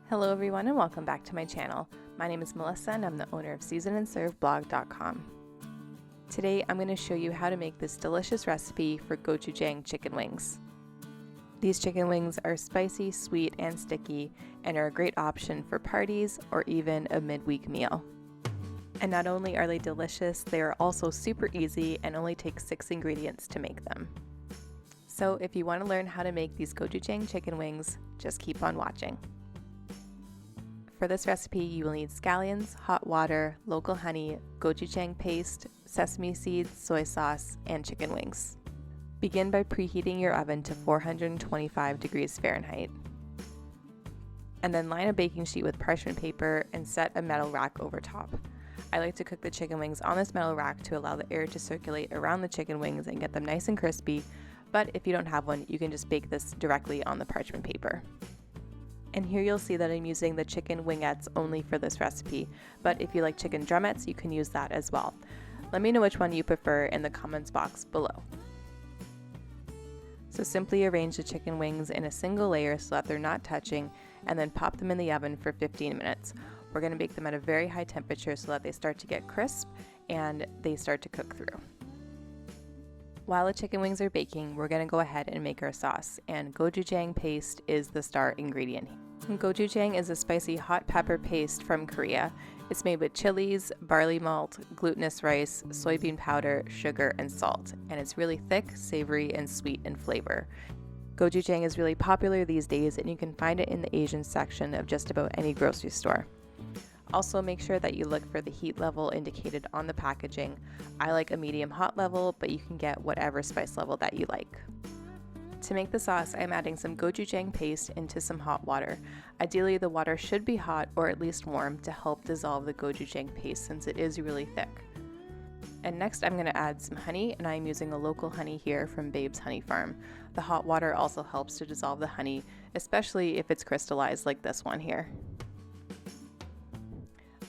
Hello everyone and welcome back to my channel. My name is Melissa and I'm the owner of seasonandserveblog.com. Today I'm going to show you how to make this delicious recipe for gochujang chicken wings. These chicken wings are spicy, sweet, and sticky and are a great option for parties or even a midweek meal. And not only are they delicious, they are also super easy and only take 6 ingredients to make them. So if you want to learn how to make these gochujang chicken wings, just keep on watching. For this recipe, you will need scallions, hot water, local honey, gochujang paste, sesame seeds, soy sauce, and chicken wings. Begin by preheating your oven to 425 degrees Fahrenheit. And then line a baking sheet with parchment paper and set a metal rack over top. I like to cook the chicken wings on this metal rack to allow the air to circulate around the chicken wings and get them nice and crispy, but if you don't have one, you can just bake this directly on the parchment paper. And here you'll see that I'm using the chicken wingettes only for this recipe, but if you like chicken drumettes, you can use that as well. Let me know which one you prefer in the comments box below. So simply arrange the chicken wings in a single layer so that they're not touching, and then pop them in the oven for 15 minutes. We're going to bake them at a very high temperature so that they start to get crisp and they start to cook through. While the chicken wings are baking, we're going to go ahead and make our sauce, and gochujang paste is the star ingredient. Gochujang is a spicy hot pepper paste from Korea. It's made with chilies, barley malt, glutinous rice, soybean powder, sugar, and salt, and it's really thick, savory, and sweet in flavor. Gochujang is really popular these days, and you can find it in the Asian section of just about any grocery store. Also, make sure that you look for the heat level indicated on the packaging. I like a medium hot level, but you can get whatever spice level that you like. To make the sauce, I'm adding some gochujang paste into some hot water. Ideally, the water should be hot or at least warm to help dissolve the gochujang paste since it is really thick. And next I'm going to add some honey, and I'm using a local honey here from Babe's Honey Farm. The hot water also helps to dissolve the honey, especially if it's crystallized like this one here.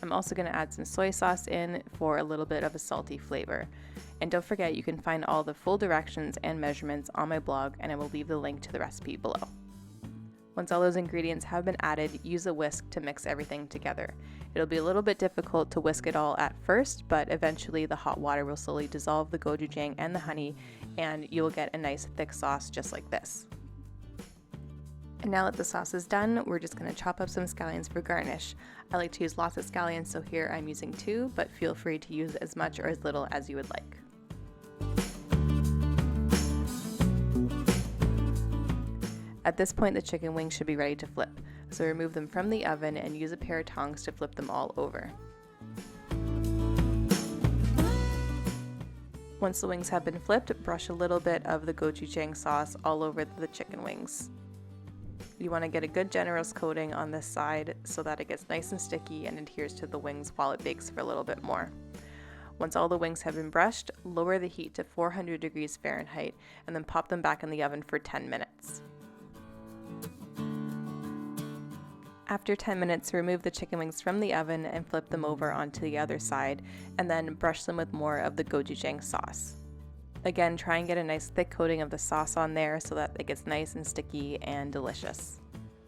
I'm also going to add some soy sauce in for a little bit of a salty flavor. And don't forget, you can find all the full directions and measurements on my blog, and I will leave the link to the recipe below. Once all those ingredients have been added, use a whisk to mix everything together. It'll be a little bit difficult to whisk it all at first, but eventually the hot water will slowly dissolve the gochujang and the honey, and you will get a nice thick sauce just like this. And now that the sauce is done, we're just going to chop up some scallions for garnish. I like to use lots of scallions, so here I'm using 2, but feel free to use as much or as little as you would like. At this point, the chicken wings should be ready to flip, so remove them from the oven and use a pair of tongs to flip them all over. Once the wings have been flipped, brush a little bit of the gochujang sauce all over the chicken wings. You want to get a good generous coating on this side so that it gets nice and sticky and adheres to the wings while it bakes for a little bit more. Once all the wings have been brushed, lower the heat to 400 degrees Fahrenheit and then pop them back in the oven for 10 minutes. After 10 minutes, remove the chicken wings from the oven and flip them over onto the other side, and then brush them with more of the gochujang sauce. Again, try and get a nice thick coating of the sauce on there so that it gets nice and sticky and delicious.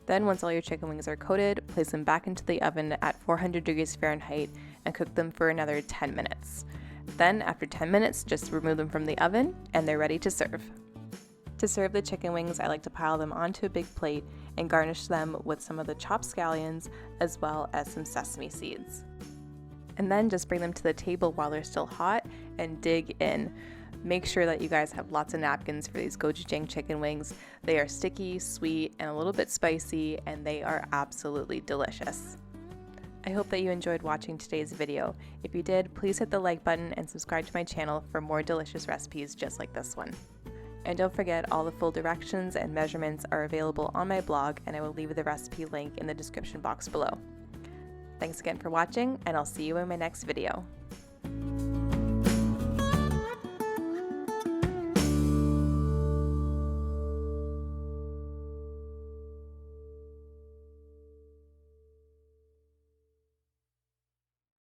Then once all your chicken wings are coated, place them back into the oven at 400 degrees Fahrenheit and cook them for another 10 minutes. Then after 10 minutes, just remove them from the oven and they're ready to serve. To serve the chicken wings, I like to pile them onto a big plate and garnish them with some of the chopped scallions as well as some sesame seeds. And then just bring them to the table while they're still hot and dig in. Make sure that you guys have lots of napkins for these gochujang chicken wings. They are sticky, sweet, and a little bit spicy, and they are absolutely delicious. I hope that you enjoyed watching today's video. If you did, please hit the like button and subscribe to my channel for more delicious recipes just like this one. And don't forget, all the full directions and measurements are available on my blog, and I will leave the recipe link in the description box below. Thanks again for watching, and I'll see you in my next video.